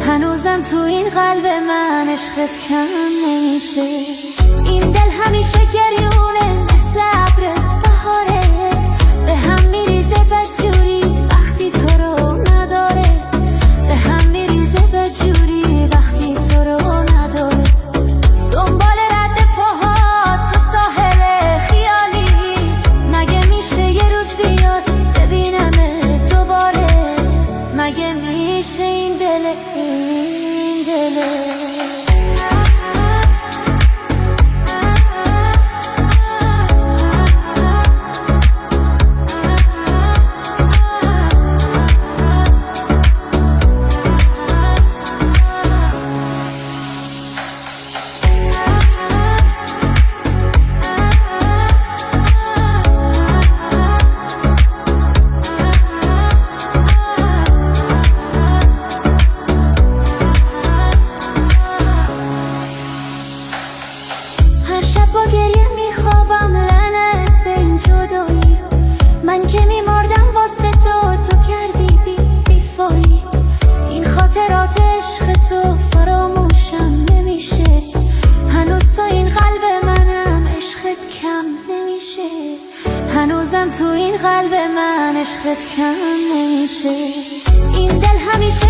هنوزم تو این قلب من عشقت کم نمیشه. این دل همیشه گریونه مثل ابر بهاره، به هم میریزه بدجوری وقتی تو رو نداره، به هم میریزه بدجوری وقتی تو رو نداره. دنبال رد پاهات تو ساحل خیالی، مگه میشه یه روز بیاد ببینمه دوباره؟ مگه میشه این دل شب با گریه میخوابم لعنت به این جدایی، من که میمردم واسه تو کردی بیفایی. این خاطرات عشق تو فراموشم نمیشه، هنوز تو این قلب منم عشقت کم نمیشه، هنوزم تو این قلب من عشقت کم نمیشه. این دل همیشه